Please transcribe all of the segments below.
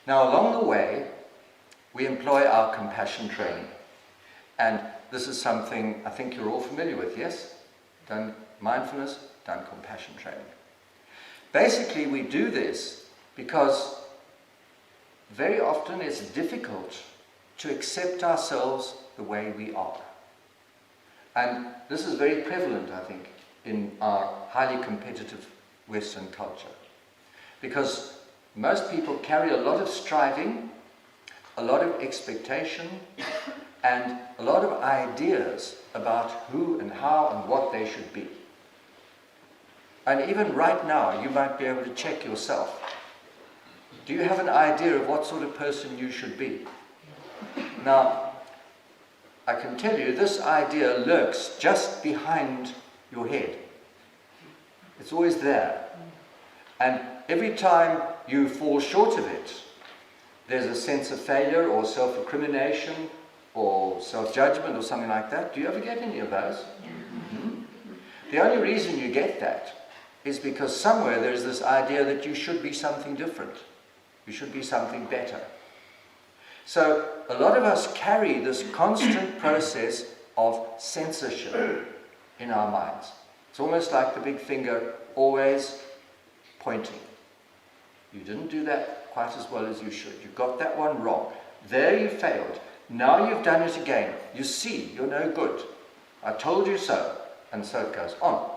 Now, along the way, we employ our compassion training. And this is something I think you're all familiar with, yes? Done mindfulness, done compassion training. Basically, we do this because very often it's difficult to accept ourselves the way we are. And this is very prevalent, I think, in our highly competitive Western culture. Because most people carry a lot of striving, a lot of expectation, and a lot of ideas about who and how and what they should be. And even right now, you might be able to check yourself. Do you have an idea of what sort of person you should be? Now, I can tell you, this idea lurks just behind your head. It's always there. And every time you fall short of it, there's a sense of failure or self-recrimination or self-judgment or something like that. Do you ever get any of those? Mm-hmm. The only reason you get that is because somewhere there's this idea that you should be something different. You should be something better. So a lot of us carry this constant process of censorship in our minds. It's almost like the big finger always pointing. You didn't do that quite as well as you should. You got that one wrong. There you failed. Now you've done it again. You see, you're no good. I told you so. And so it goes on.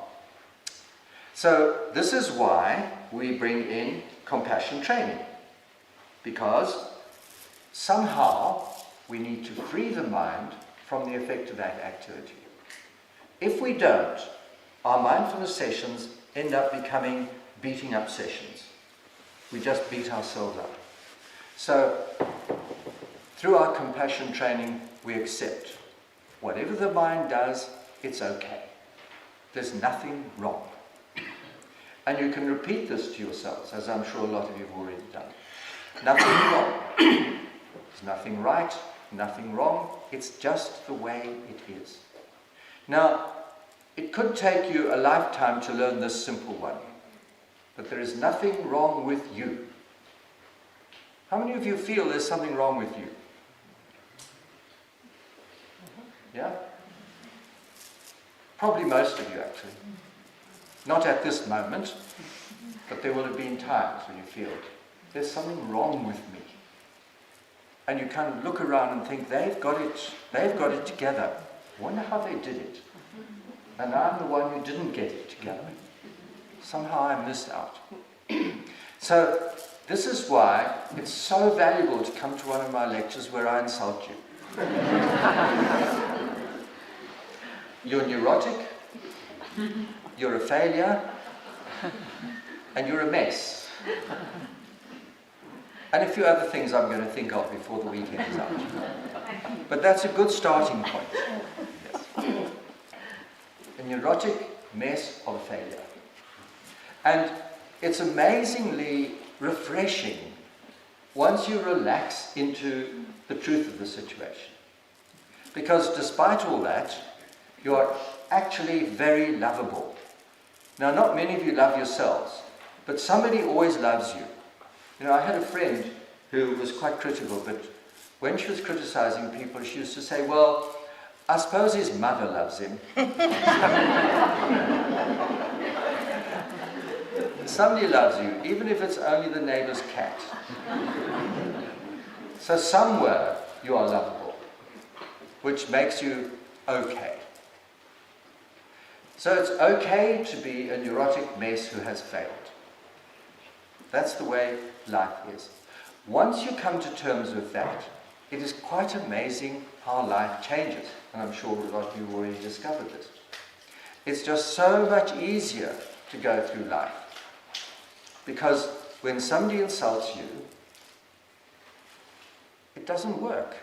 So this is why we bring in compassion training. Because somehow we need to free the mind from the effect of that activity. If we don't, our mindfulness sessions end up becoming beating up sessions. We just beat ourselves up. So, through our compassion training, we accept whatever the mind does, it's okay. There's nothing wrong. And you can repeat this to yourselves, as I'm sure a lot of you have already done. Nothing wrong. There's nothing right, nothing wrong. It's just the way it is. Now, it could take you a lifetime to learn this simple one. But there is nothing wrong with you. How many of you feel there's something wrong with you? Yeah? Probably most of you, actually. Not at this moment, but there will have been times when you feel there's something wrong with me. And you kind of look around and think, they've got it together. I wonder how they did it. And I'm the one who didn't get it together. Somehow I missed out. So this is why it's so valuable to come to one of my lectures where I insult you. You're neurotic, you're a failure, and you're a mess. And a few other things I'm going to think of before the weekend is out. But that's a good starting point. Yes. A neurotic mess of a failure. And it's amazingly refreshing once you relax into the truth of the situation. Because despite all that, you are actually very lovable. Now, not many of you love yourselves, but somebody always loves you. You know, I had a friend who was quite critical, but when she was criticizing people, she used to say, well, I suppose his mother loves him. Somebody loves you, even if it's only the neighbor's cat. So somewhere you are lovable, which makes you okay. So it's okay to be a neurotic mess who has failed. That's the way life is. Once you come to terms with that, it is quite amazing how life changes. And I'm sure a lot of you have already discovered this. It's just so much easier to go through life. Because when somebody insults you, it doesn't work.